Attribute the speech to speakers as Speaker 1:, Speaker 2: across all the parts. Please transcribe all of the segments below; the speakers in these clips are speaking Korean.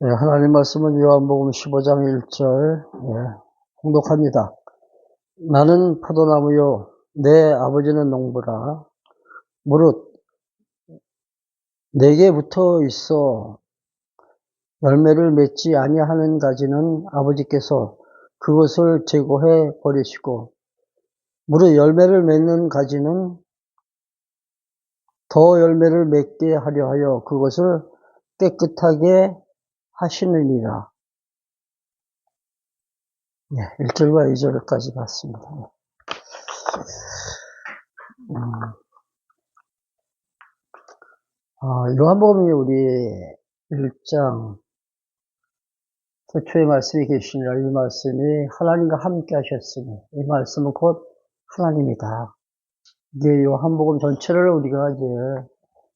Speaker 1: 예, 하나님 말씀은 요한복음 15장 1절, 공독합니다. 나는 포도나무요, 내 아버지는 농부라. 무릇 내게 붙어 있어 열매를 맺지 아니하는 가지는 아버지께서 그것을 제거해 버리시고, 무릇 열매를 맺는 가지는 더 열매를 맺게 하려 하여 그것을 깨끗하게 하시느니라. 1절과 2절까지 봤습니다. 요한복음이 우리 1장 태초에 말씀이 계시니라. 이 말씀이 하나님과 함께 하셨으니 이 말씀은 곧 하나님이다. 이게 요한복음 전체를 우리가 이제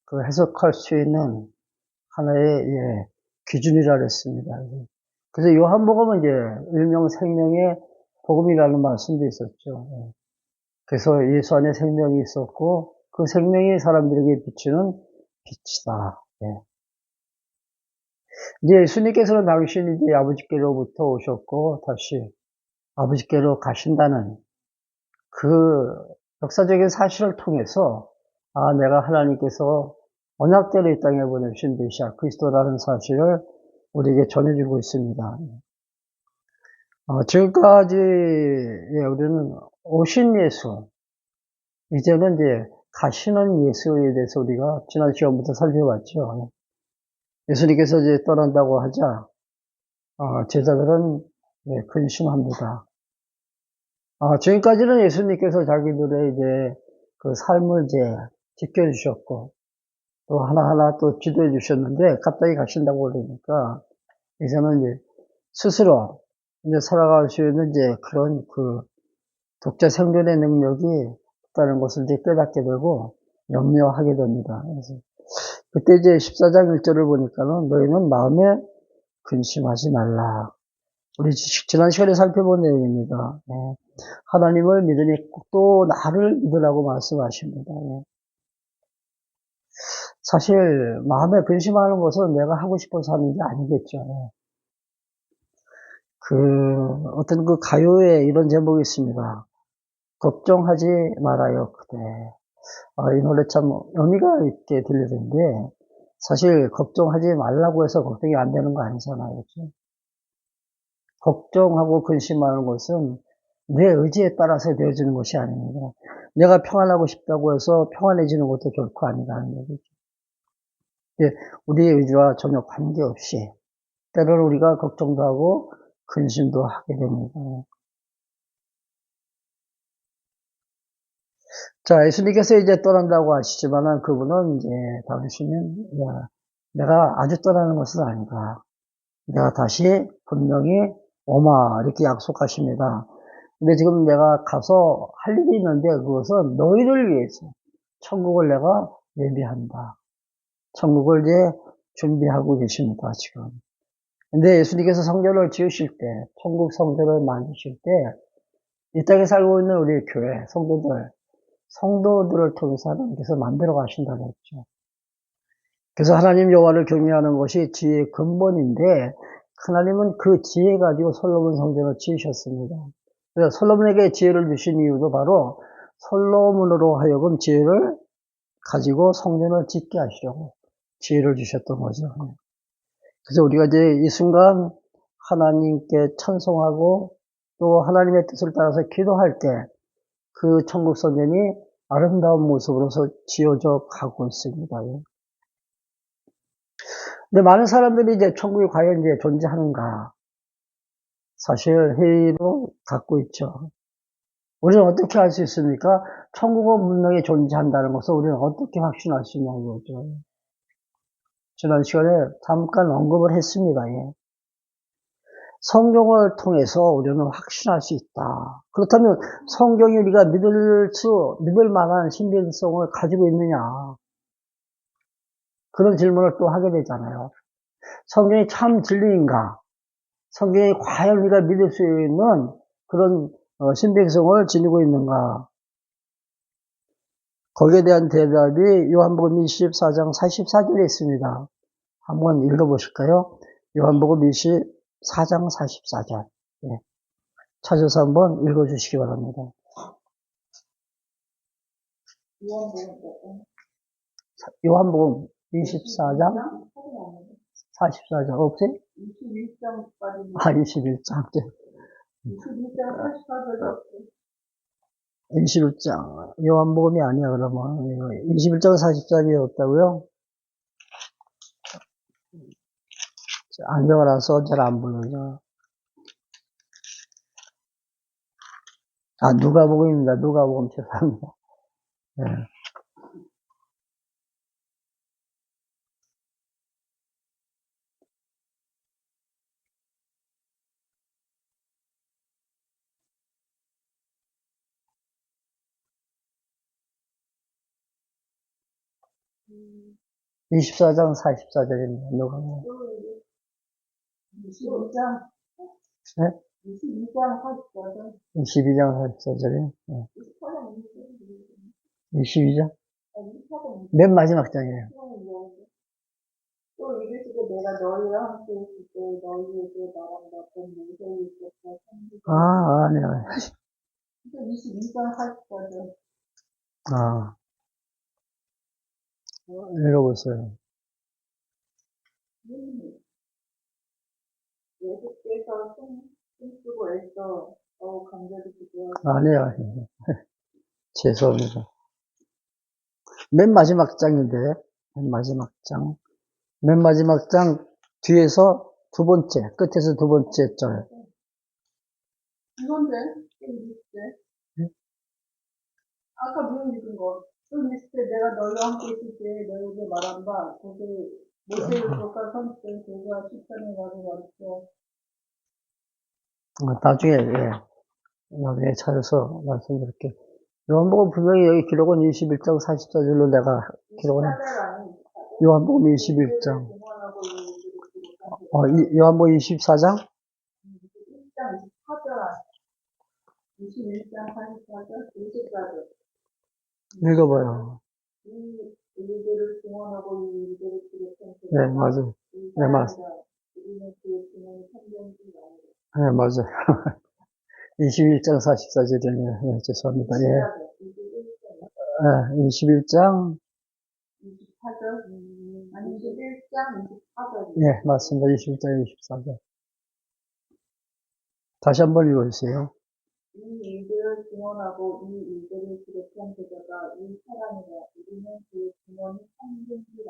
Speaker 1: 그 해석할 수 있는 하나의 기준이라 그랬습니다. 그래서 요한복음은 이제 일명 생명의 복음이라는 말씀도 있었죠. 그래서 예수 안에 생명이 있었고 그 생명이 사람들에게 비치는 빛이다. 이제 예수님께서는 당신이 이제 아버지께로부터 오셨고 다시 아버지께로 가신다는 그 역사적인 사실을 통해서 내가 하나님께서 언약대로 이 땅에 보내신 메시아 그리스도라는 사실을 우리에게 전해주고 있습니다. 지금까지 우리는 오신 예수, 이제는 이제 가시는 예수에 대해서 우리가 지난 시간부터 살펴봤죠. 예수님께서 이제 떠난다고 하자 제자들은 근심합니다. 지금까지는 예수님께서 자기들의 이제 그 삶을 이제 지켜주셨고 또 하나하나 또 지도해 주셨는데 갑자기 가신다고 그러니까 이제는 이제 스스로 이제 살아갈 수 있는 이제 그런 그 독자 생존의 능력이 없다는 것을 이제 깨닫게 되고 염려하게 됩니다. 그래서 그때 이제 14장 1절을 보니까는 너희는 마음에 근심하지 말라. 우리 지난 시간에 살펴본 내용입니다. 하나님을 믿으니 또 나를 믿으라고 말씀하십니다. 사실 마음에 근심하는 것은 내가 하고 싶어서 하는 게 아니겠죠. 어떤 그 가요에 이런 제목이 있습니다. 걱정하지 말아요, 그대. 이 노래 참 의미가 있게 들리는데 사실 걱정하지 말라고 해서 걱정이 안 되는 거 아니잖아요. 그렇죠? 걱정하고 근심하는 것은 내 의지에 따라서 되어지는 것이 아닙니다. 내가 평안하고 싶다고 해서 평안해지는 것도 결코 아니라는 얘기죠. 우리의 의지와 전혀 관계없이 때로는 우리가 걱정도 하고 근심도 하게 됩니다. 자, 예수님께서 이제 떠난다고 하시지만은 그분은 이제 당신은 내가 아주 떠나는 것은 아니다. 내가 다시 분명히 오마 이렇게 약속하십니다. 근데 지금 내가 가서 할 일이 있는데 그것은 너희를 위해서 천국을 내가 예비한다. 천국을 이제 준비하고 계십니다, 지금. 근데 예수님께서 성전을 지으실 때, 천국 성전을 만드실 때, 이 땅에 살고 있는 우리 교회, 성도들을 통해서 하나님께서 만들어 가신다고 했죠. 그래서 하나님 여호와를 경외하는 것이 지혜의 근본인데, 하나님은 그 지혜 가지고 솔로몬 성전을 지으셨습니다. 그래서 솔로몬에게 지혜를 주신 이유도 바로 솔로몬으로 하여금 지혜를 가지고 성전을 짓게 하시려고 지혜를 주셨던 거죠. 그래서 우리가 이제 이 순간 하나님께 찬송하고 또 하나님의 뜻을 따라서 기도할 때 그 천국 성전이 아름다운 모습으로서 지어져 가고 있습니다. 근데 많은 사람들이 이제 천국이 과연 이제 존재하는가? 사실 회의로 갖고 있죠. 우리는 어떻게 알 수 있습니까? 천국은 분명히 존재한다는 것을 우리는 어떻게 확신할 수 있냐는 거죠. 지난 시간에 잠깐 언급을 했습니다. 성경을 통해서 우리는 확신할 수 있다. 그렇다면 성경이 우리가 믿을 만한 신빙성을 가지고 있느냐. 그런 질문을 또 하게 되잖아요. 성경이 참 진리인가? 성경이 과연 우리가 믿을 수 있는 그런 신빙성을 지니고 있는가? 거기에 대한 대답이 요한복음 24장 44절에 있습니다. 한번 읽어보실까요? 요한복음 24장 44절. 예. 찾아서 한번 읽어주시기 바랍니다. 요한복음 24장 44절 없어요?
Speaker 2: 21장까지.
Speaker 1: 아, 21장.
Speaker 2: 21장 44절이
Speaker 1: 21장. 요한복음이 아니야, 그러면. 21장 44절이 없다고요? 안경을 안 써, 잘 안 보여요. 아, 누가복음입니다. 누가복음 죄송합니다. 네.
Speaker 2: 없고.
Speaker 1: 24장 44절입니다. 누가복음.
Speaker 2: 22장.
Speaker 1: 네?
Speaker 2: 22장 44절.
Speaker 1: 22장 44절이요? 네. 22장? 맨 마지막 장이에요.
Speaker 2: 또 이르시되 내가 너희와 함께 있을 때 너희에게 말한다. 본 모세의 율법과 천지가.
Speaker 1: 아니요.
Speaker 2: 22장 44절.
Speaker 1: 읽어보세요.
Speaker 2: 예수께서 숨쓰고 애써 더욱 감격이
Speaker 1: 아니요. 죄송합니다. 맨 마지막 장인데, 맨 마지막 장. 맨 마지막 장 뒤에서 두 번째, 끝에서 두 번째 절.
Speaker 2: 이건데? 이건데? 아까 미용 읽은 거. 또 이르시되 내가 너희와 함께 있을 때 너희에게 말한다. 모세의 율법과 선지자 제가 십자가에 가서 말했어.
Speaker 1: 나중에 찾아서 말씀드릴게요. 요한복음 분명히 여기 기록은 21장 44절로 내가 기록을 해. 요한복음 21장. 요한복음 24장?
Speaker 2: 21장 44절, 24절.
Speaker 1: 읽어봐요.
Speaker 2: 이 일들을 증언하고 이 일들을 기록한
Speaker 1: 네, 맞아요. 네, 맞아요. 네, 맞아요. 21장 44절이네요. 네, 죄송합니다. 예. 21장.
Speaker 2: 24절? 아니, 21장 24절.
Speaker 1: 네, 맞습니다. 21장 24절. 다시 한번 읽어주세요.
Speaker 2: 이 일들을 증언하고 이 일들을 기록한 그자가 이 사람이라. 우리는 그 증언이 참된지라.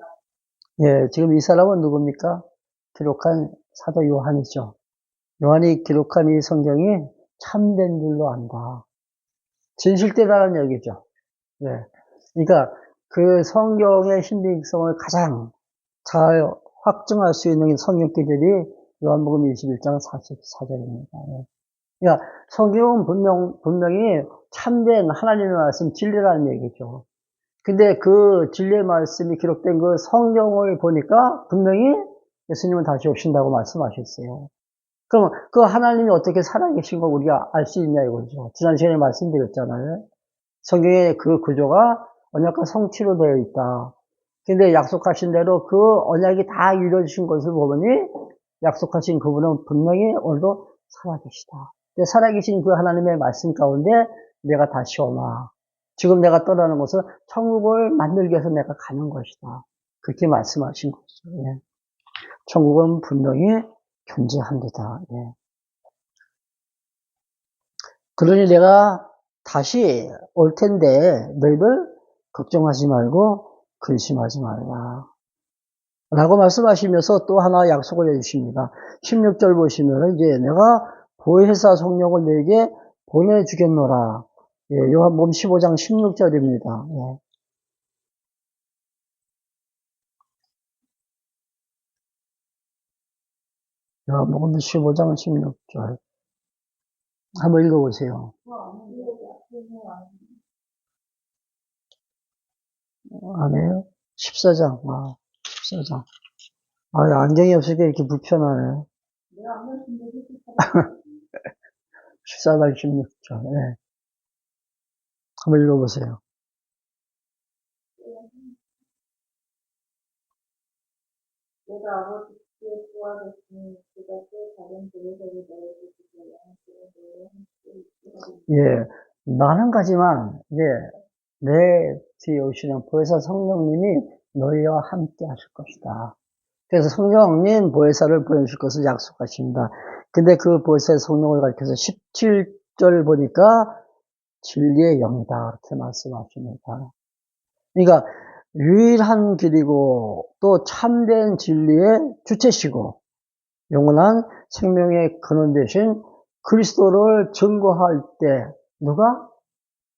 Speaker 1: 예, 지금 이 사람은 누굽니까? 기록한 사도 요한이죠. 요한이 기록한 이 성경이 참된 줄로 안다. 진실되다는 얘기죠. 예. 그러니까 그 성경의 신빙성을 가장 잘 확증할 수 있는 성경 기들이 요한복음 21장 44절입니다. 예. 그러니까 성경은 분명히 참된 하나님의 말씀 진리라는 얘기죠. 근데 그 진리의 말씀이 기록된 그 성경을 보니까 분명히 예수님은 다시 오신다고 말씀하셨어요. 그럼 그 하나님이 어떻게 살아계신 걸 우리가 알 수 있냐 이거죠. 지난 시간에 말씀드렸잖아요. 성경의 그 구조가 언약과 성취로 되어 있다. 근데 약속하신 대로 그 언약이 다 이루어지신 것을 보니 약속하신 그분은 분명히 오늘도 살아계시다. 살아계신 그 하나님의 말씀 가운데 내가 다시 오마. 지금 내가 떠나는 것은 천국을 만들기 위해서 내가 가는 것이다. 그렇게 말씀하신 거죠. 예. 천국은 분명히 존재합니다. 예. 그러니 내가 다시 올 텐데 너희들 걱정하지 말고 근심하지 말라. 라고 말씀하시면서 또 하나 약속을 해주십니다. 16절 보시면 이제 내가 보혜사 성령을 너에게 보내주겠노라. 예, 요한복음 15장 16절입니다. 예. 요한복음 15장 16절. 한번 읽어보세요. 아니에요? 14장. 14장. 안경이 없으니까 이렇게 불편하네. 14장 16절. 예. 한번 읽어보세요.
Speaker 2: 내가 구하겠으니 그가 또 다른 보혜사를 너에게 주시리라. 그가 너희와 함께 있게 하리니
Speaker 1: 예, 나는 가지만, 이제, 내 뒤에 오시는 보혜사 성령님이 너희와 함께 하실 것이다. 그래서 성령님 보혜사를 보내줄 것을 약속하십니다. 근데 그 보혜사의 성령을 가리켜서 17절 보니까 진리의 영이다. 이렇게 말씀하십니다. 그러니까 유일한 길이고 또 참된 진리의 주체시고 영원한 생명의 근원 되신 그리스도를 증거할 때 누가?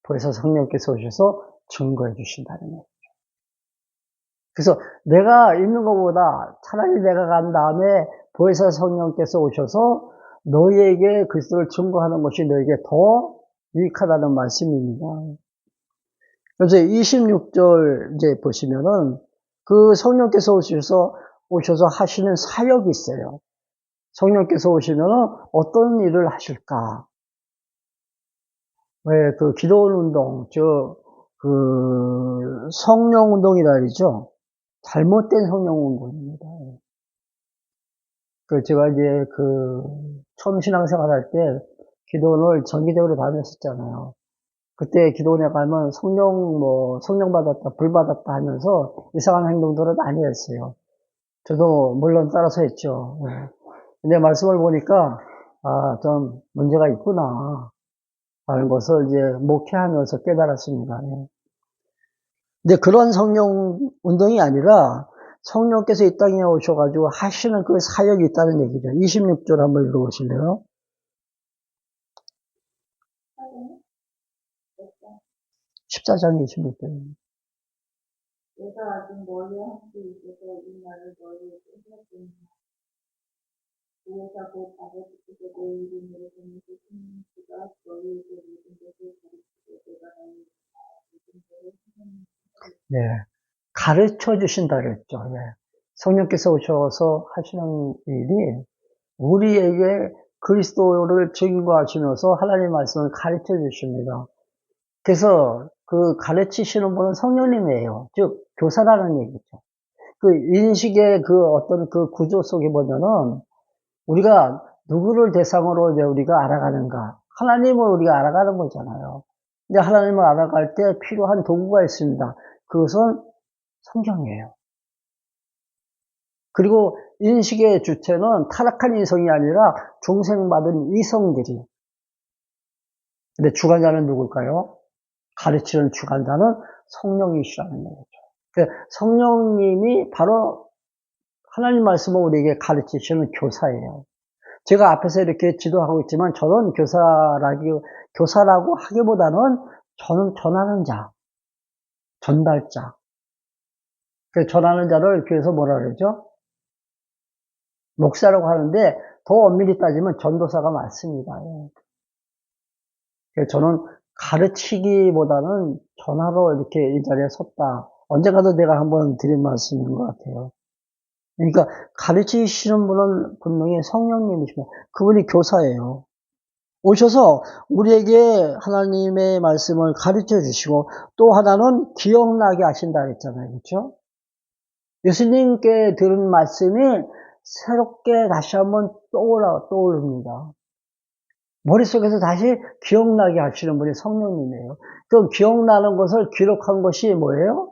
Speaker 1: 보혜사 성령께서 오셔서 증거해 주신다는 거예요. 그래서 내가 있는 것보다 차라리 내가 간 다음에 보혜사 성령께서 오셔서 너희에게 그리스도를 증거하는 것이 너에게 더 유익하다는 말씀입니다. 그래서 26절 이제 보시면은 그 성령께서 오셔서 하시는 사역이 있어요. 성령께서 오시면은 어떤 일을 하실까? 왜 그 기도원 운동, 성령 운동이라 그러죠? 잘못된 성령 운동입니다. 제가 이제 처음 신앙생활 할 때 기도원을 정기적으로 다녔었잖아요. 그때 기도원에 가면 성령 받았다, 불 받았다 하면서 이상한 행동들을 많이 했어요. 저도 물론 따라서 했죠. 예. 근데 말씀을 보니까, 좀 문제가 있구나. 하는 것을 이제 목회하면서 깨달았습니다. 예. 근데 그런 성령 운동이 아니라 성령께서 이 땅에 오셔가지고 하시는 그 사역이 있다는 얘기죠. 26절 한번 읽어보실래요?
Speaker 2: 하여는 됐다.
Speaker 1: 14장 26절.
Speaker 2: 내가 아직 너희와 함께 있어서 이 말을 너희에게 하였으니 보혜사 곧 아버지께서 내 이름으로 보내주신 그가 너희에게 모든 것을 가르치고 내가 너희에게 모든 것을 하셨느니라.
Speaker 1: 네. 가르쳐 주신다 그랬죠. 네. 성령께서 오셔서 하시는 일이 우리에게 그리스도를 증거하시면서 하나님의 말씀을 가르쳐 주십니다. 그래서 그 가르치시는 분은 성령님이에요. 즉, 교사라는 얘기죠. 그 인식의 어떤 그 구조 속에 보면은 우리가 누구를 대상으로 이제 우리가 알아가는가? 하나님을 우리가 알아가는 거잖아요. 근데 하나님을 알아갈 때 필요한 도구가 있습니다. 그것은 성경이에요. 그리고 인식의 주체는 타락한 이성이 아니라 중생받은 이성들이. 근데 주관자는 누굴까요? 가르치는 주관자는 성령이시라는 거죠. 성령님이 바로 하나님 말씀을 우리에게 가르치시는 교사예요. 제가 앞에서 이렇게 지도하고 있지만 저는 교사라고 하기보다는 저는 전하는 자, 전달자. 그 전하는 자를 교회에서 뭐라 그러죠? 목사라고 하는데 더 엄밀히 따지면 전도사가 맞습니다. 그래서 저는 가르치기보다는 전하러 이렇게 이 자리에 섰다. 언젠가도 내가 한번 드린 말씀인 것 같아요. 그러니까 가르치시는 분은 분명히 성령님이십니다. 그분이 교사예요. 오셔서 우리에게 하나님의 말씀을 가르쳐 주시고 또 하나는 기억나게 하신다 그랬잖아요. 그렇죠? 예수님께 들은 말씀이 새롭게 다시 한번 떠오릅니다. 머릿속에서 다시 기억나게 하시는 분이 성령님이에요. 그 기억나는 것을 기록한 것이 뭐예요?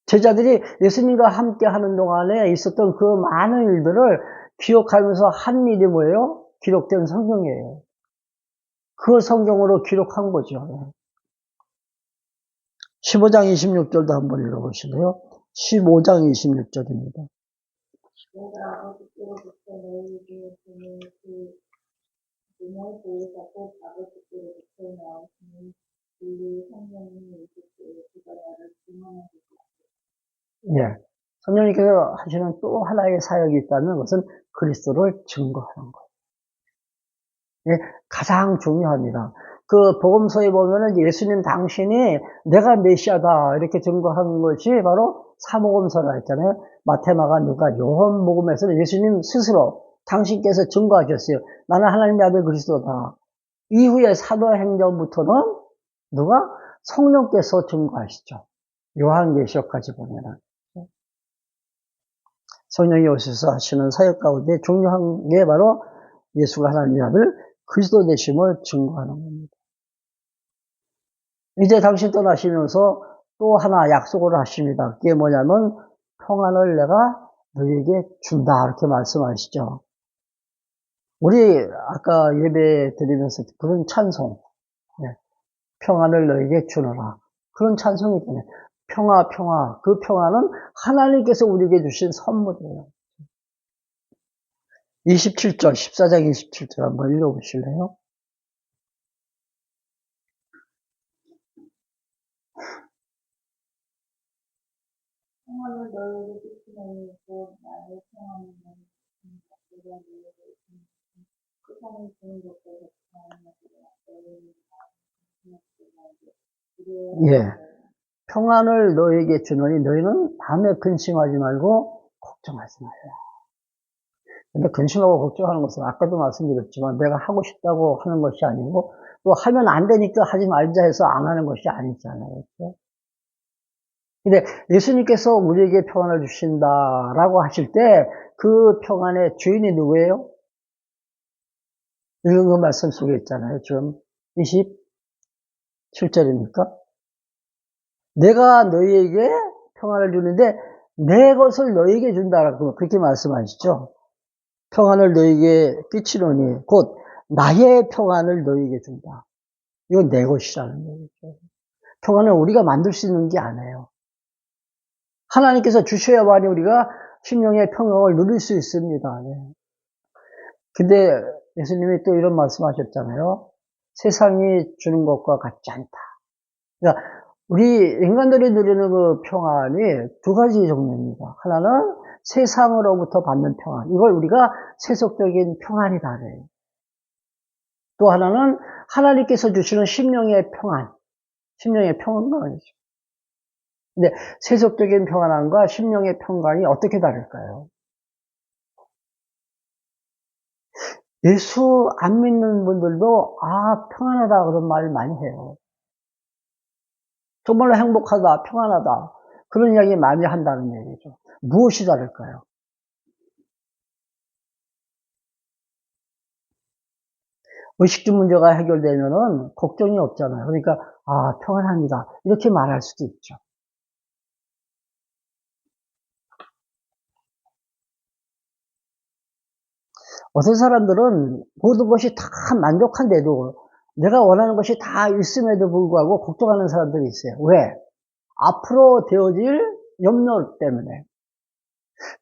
Speaker 1: 제자들이 예수님과 함께 하는 동안에 있었던 그 많은 일들을 기억하면서 한 일이 뭐예요? 기록된 성경이에요. 그 성경으로 기록한 거죠. 15장 26절도 한번 읽어보실래요? 15장 26절입니다.
Speaker 2: 내가 아버지께로부터 너희에게 보낸 그 분야의 보혜사 곧 아버지께로부터 나오시는 진리의 성령님이 오실 때에 그가 나를 증언하게
Speaker 1: 예. 성령님께서 하시는 또 하나의 사역이 있다는 것은 그리스도를 증거하는 거예요. 예, 가장 중요합니다. 그 복음서에 보면은 예수님 당신이 내가 메시아다 이렇게 증거한 것이 바로 사복음서라 했잖아요. 마태, 마가, 누가, 요한복음에서는 예수님 스스로 당신께서 증거하셨어요. 나는 하나님의 아들 그리스도다. 이후에 사도행전부터는 누가? 성령께서 증거하시죠. 요한계시록까지 보면은. 성령이 오셔서 하시는 사역 가운데 중요한 게 바로 예수가 하나님의 아들 그리스도 되심을 증거하는 겁니다. 이제 당신 떠나시면서 또 하나 약속을 하십니다. 그게 뭐냐면 평안을 내가 너희에게 준다 이렇게 말씀하시죠. 우리 아까 예배 드리면서 그런 찬송, 평안을 너희에게 주노라. 그런 찬송이 있잖아요. 평화, 평화. 그 평화는 하나님께서 우리에게 주신 선물이에요. 27절, 14장 27절 한번 읽어보실래요?
Speaker 2: 평안을 너희에게 주시나니 곧 나의 평안을 너희에게 주시나니 그 평안을 주는 것보다
Speaker 1: 예. 평안을 너희에게 주노니 너희는 밤에 근심하지 말고 걱정하지 말라. 근데 근심하고 걱정하는 것은 아까도 말씀드렸지만 내가 하고 싶다고 하는 것이 아니고 또 하면 안 되니까 하지 말자 해서 안 하는 것이 아니잖아요. 그렇죠? 근데 예수님께서 우리에게 평안을 주신다라고 하실 때 그 평안의 주인이 누구예요? 읽은 그 말씀 속에 있잖아요. 지금 27절입니까? 내가 너희에게 평안을 주는데 내 것을 너희에게 준다라고 그렇게 말씀하시죠. 평안을 너희에게 끼치노니 곧 나의 평안을 너희에게 준다. 이건 내 것이라는 거죠. 평안은 우리가 만들 수 있는 게 아니에요. 하나님께서 주셔야만이 우리가 심령의 평강을 누릴 수 있습니다. 네. 근데 예수님이 또 이런 말씀하셨잖아요. 세상이 주는 것과 같지 않다. 그러니까 우리 인간들이 누리는 그 평안이 두 가지 종류입니다. 하나는 세상으로부터 받는 평안. 이걸 우리가 세속적인 평안이다 그래요. 또 하나는 하나님께서 주시는 심령의 평안. 심령의 평안이죠. 근데 세속적인 평안함과 심령의 평안이 어떻게 다를까요? 예수 안 믿는 분들도 평안하다 그런 말을 많이 해요. 정말로 행복하다, 평안하다 그런 이야기 많이 한다는 얘기죠. 무엇이 다를까요? 의식주 문제가 해결되면은 걱정이 없잖아요. 그러니까 평안합니다 이렇게 말할 수도 있죠. 어떤 사람들은 모든 것이 다 만족한데도 내가 원하는 것이 다 있음에도 불구하고 걱정하는 사람들이 있어요. 왜? 앞으로 되어질 염려 때문에.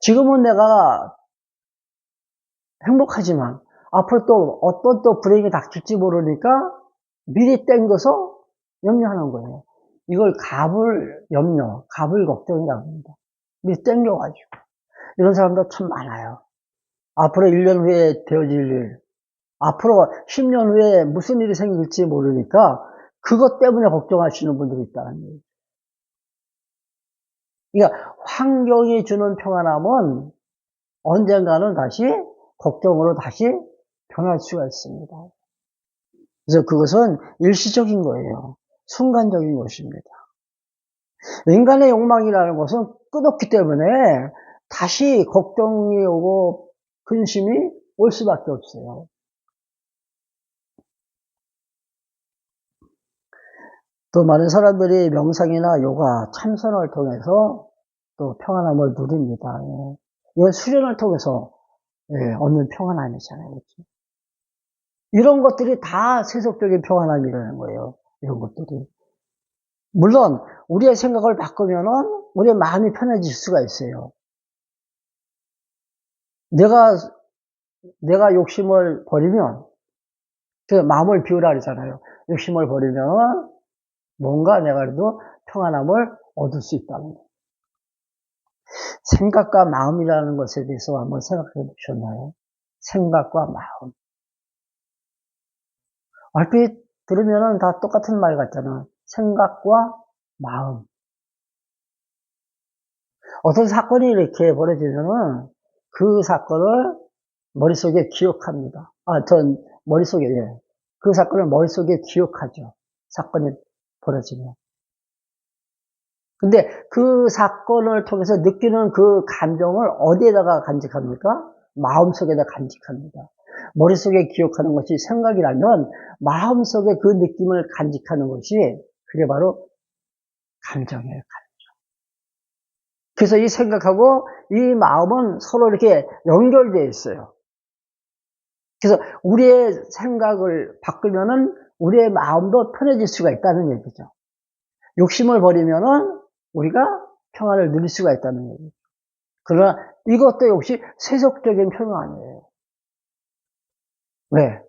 Speaker 1: 지금은 내가 행복하지만 앞으로 또 어떤 또 불행이 닥칠지 모르니까 미리 땡겨서 염려하는 거예요. 이걸 갑을 염려, 갑을 걱정이라고 합니다. 미리 땡겨가지고. 이런 사람도 참 많아요. 앞으로 1년 후에 되어질 일, 앞으로 10년 후에 무슨 일이 생길지 모르니까 그것 때문에 걱정하시는 분들이 있다는 얘기죠. 그러니까 환경이 주는 평안함은 언젠가는 다시 걱정으로 다시 변할 수가 있습니다. 그래서 그것은 일시적인 거예요. 순간적인 것입니다. 인간의 욕망이라는 것은 끝없기 때문에 다시 걱정이 오고 근심이 올 수밖에 없어요. 또 많은 사람들이 명상이나 요가, 참선을 통해서 또 평안함을 누립니다. 이건 수련을 통해서 얻는 평안함이잖아요. 그렇죠? 이런 것들이 다 세속적인 평안함이라는 거예요. 이런 것들이. 물론 우리의 생각을 바꾸면은 우리의 마음이 편해질 수가 있어요. 내가 욕심을 버리면 마음을 비우라 그러잖아요. 욕심을 버리면 뭔가 내가 그래도 평안함을 얻을 수 있다는 거예요. 생각과 마음이라는 것에 대해서 한번 생각해 보셨나요? 생각과 마음. 얼핏 들으면은 다 똑같은 말 같잖아. 생각과 마음. 어떤 사건이 이렇게 벌어지면은 그 사건을 머릿속에 기억합니다. 전 머릿속에, 그 사건을 머릿속에 기억하죠. 사건이 벌어지면. 근데 그 사건을 통해서 느끼는 그 감정을 어디에다가 간직합니까? 마음속에다 간직합니다. 머릿속에 기억하는 것이 생각이라면 마음속에 그 느낌을 간직하는 것이 그게 바로 감정이에요. 그래서 이 생각하고 이 마음은 서로 이렇게 연결되어 있어요. 그래서 우리의 생각을 바꾸면은 우리의 마음도 편해질 수가 있다는 얘기죠. 욕심을 버리면은 우리가 평안을 누릴 수가 있다는 얘기죠. 그러나 이것도 역시 세속적인 평안이에요. 왜?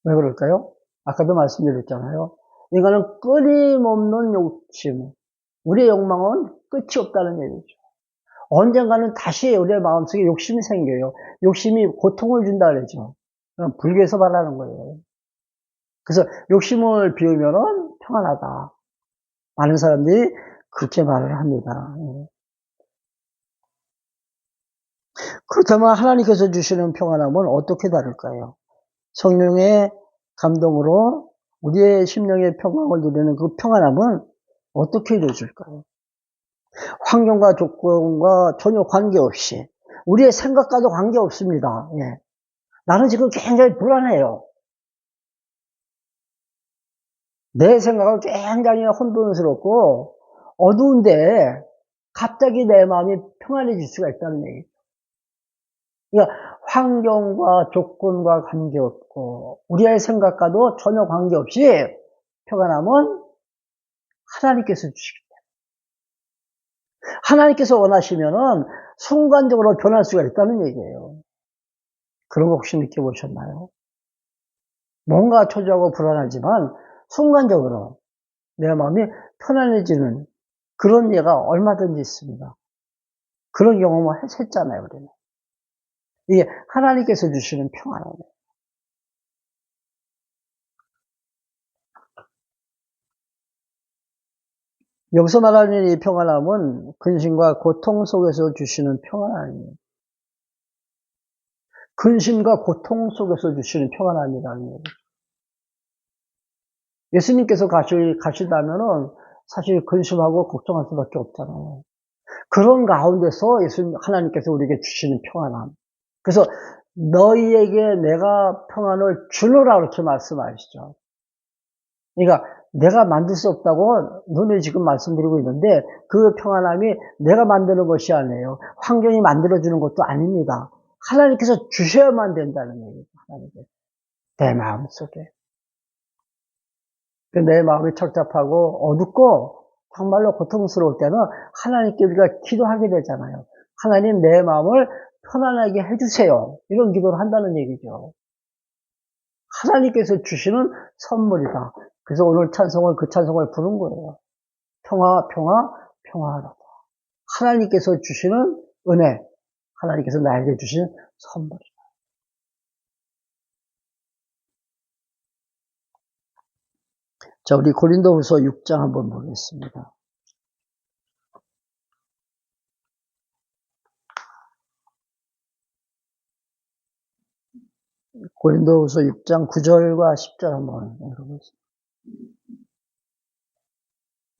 Speaker 1: 왜 그럴까요? 아까도 말씀드렸잖아요. 이거는 끊임없는 욕심. 우리의 욕망은 끝이 없다는 얘기죠. 언젠가는 다시 우리의 마음속에 욕심이 생겨요. 욕심이 고통을 준다 그러죠. 불교에서 말하는 거예요. 그래서 욕심을 비우면은 평안하다. 많은 사람들이 그렇게 말을 합니다. 그렇다면 하나님께서 주시는 평안함은 어떻게 다를까요? 성령의 감동으로 우리의 심령의 평강을 누리는 그 평안함은 어떻게 이루어질까요? 환경과 조건과 전혀 관계없이 우리의 생각과도 관계없습니다. 예. 나는 지금 굉장히 불안해요. 내 생각은 굉장히 혼돈스럽고 어두운데 갑자기 내 마음이 평안해질 수가 있다는 얘기죠. 그러니까 환경과 조건과 관계없고 우리의 생각과도 전혀 관계없이 평안함은 하나님께서 주시기 때문에 하나님께서 원하시면은 순간적으로 변할 수가 있다는 얘기예요. 그런 거 혹시 느껴보셨나요? 뭔가 초조하고 불안하지만 순간적으로 내 마음이 편안해지는 그런 예가 얼마든지 있습니다. 그런 경험을 했잖아요, 우리는. 이게 하나님께서 주시는 평안함이에요. 여기서 말하는 이 평안함은 근심과 고통 속에서 주시는 평안함이에요. 근심과 고통 속에서 주시는 평안함이라는 얘기죠. 예수님께서 가시다면은 사실 근심하고 걱정할 수밖에 없잖아요. 그런 가운데서 하나님께서 우리에게 주시는 평안함. 그래서 너희에게 내가 평안을 주노라 그렇게 말씀하시죠. 그러니까 내가 만들 수 없다고 눈을 지금 말씀드리고 있는데 그 평안함이 내가 만드는 것이 아니에요. 환경이 만들어주는 것도 아닙니다. 하나님께서 주셔야만 된다는 얘기죠. 하나님께서. 내 마음속에. 내 마음이 착잡하고 어둡고 정말로 고통스러울 때는 하나님께 우리가 기도하게 되잖아요. 하나님 내 마음을 편안하게 해주세요. 이런 기도를 한다는 얘기죠. 하나님께서 주시는 선물이다. 그래서 오늘 그 찬송을 부른 거예요. 평화, 평화, 평화하다. 하나님께서 주시는 은혜, 하나님께서 나에게 주신 선물이다. 자, 우리 고린도후서 6장 한번 보겠습니다. 고린도후서 6장 9절과 10절 한번 읽어보겠습니다.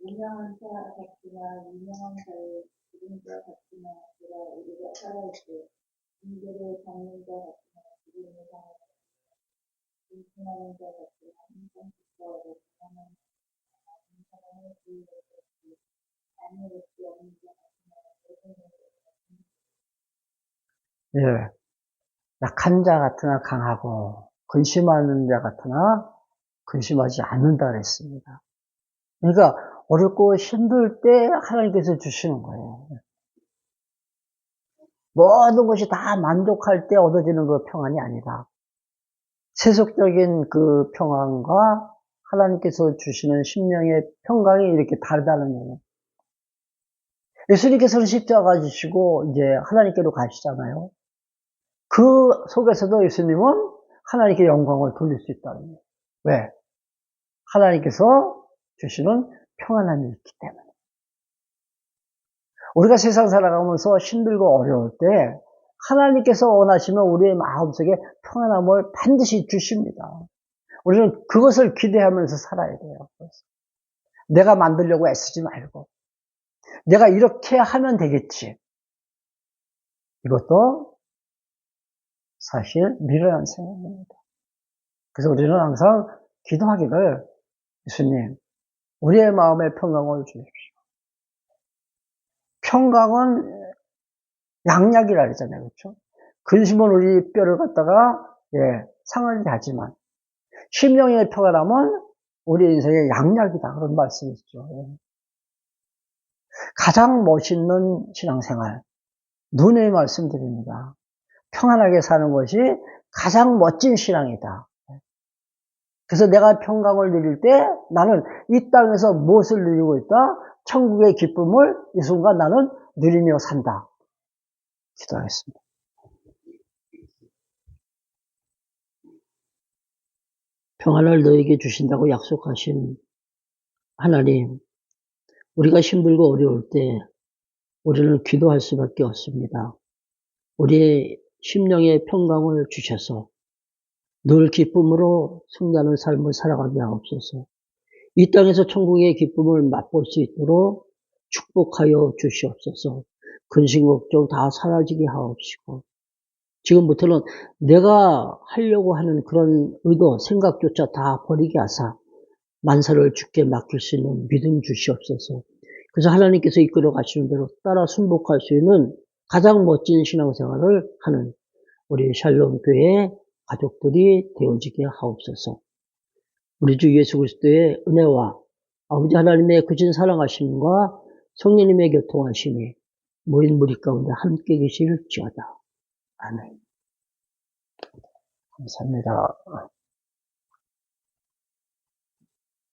Speaker 2: 유명한 자 같으나 유명한 자의 죽은 자 같으나 그가 우리가 살아있고 인계를 받는 자 같으나 죽음을 당하고 불순하는 자 같으나 항상 기뻐하고 가난한 사람을 부유했고 자녀롭지 않은 자 같으나
Speaker 1: 예. 약한 자 같으나 강하고 근심하는 자 같으나 근심하지 않는다 그랬습니다. 그러니까 어렵고 힘들 때 하나님께서 주시는 거예요. 모든 것이 다 만족할 때 얻어지는 그 평안이 아니라 세속적인 그 평안과 하나님께서 주시는 심령의 평강이 이렇게 다르다는 얘기예요. 예수님께서는 십자가 지시고 이제 하나님께로 가시잖아요. 그 속에서도 예수님은 하나님께 영광을 돌릴 수 있다는 거예요. 왜? 하나님께서 주시는 평안함이 있기 때문에. 우리가 세상 살아가면서 힘들고 어려울 때 하나님께서 원하시면 우리의 마음속에 평안함을 반드시 주십니다. 우리는 그것을 기대하면서 살아야 돼요. 내가 만들려고 애쓰지 말고 내가 이렇게 하면 되겠지. 이것도 사실 미련한 생각입니다. 그래서 우리는 항상 기도하기를 예수님, 우리의 마음에 평강을 주십시오. 평강은 양약이라 그러잖아요. 그렇죠? 근심은 우리 뼈를 갖다가 상하게 하지만 심령의 평안함은 우리 인생의 양약이다. 그런 말씀이시죠. 가장 멋있는 신앙생활, 눈에 말씀드립니다. 평안하게 사는 것이 가장 멋진 신앙이다. 그래서 내가 평강을 누릴 때 나는 이 땅에서 무엇을 누리고 있다? 천국의 기쁨을 이 순간 나는 누리며 산다. 기도하겠습니다. 평안을 너에게 주신다고 약속하신 하나님, 우리가 힘들고 어려울 때 우리는 기도할 수밖에 없습니다. 우리의 심령의 평강을 주셔서 늘 기쁨으로 승리하는 삶을 살아가게 하옵소서. 이 땅에서 천국의 기쁨을 맛볼 수 있도록 축복하여 주시옵소서. 근심 걱정 다 사라지게 하옵시고 지금부터는 내가 하려고 하는 그런 의도, 생각조차 다 버리게 하사 만사를 주께 맡길 수 있는 믿음 주시옵소서. 그래서 하나님께서 이끌어 가시는 대로 따라 순복할 수 있는 가장 멋진 신앙생활을 하는 우리 샬롬 교회 가족들이 되어지게 하옵소서. 우리 주 예수 그리스도의 은혜와 아버지 하나님의 크신 사랑하심과 성령님의 교통하심이 모인 무리 가운데 함께 계실지어다. 아멘. 감사합니다.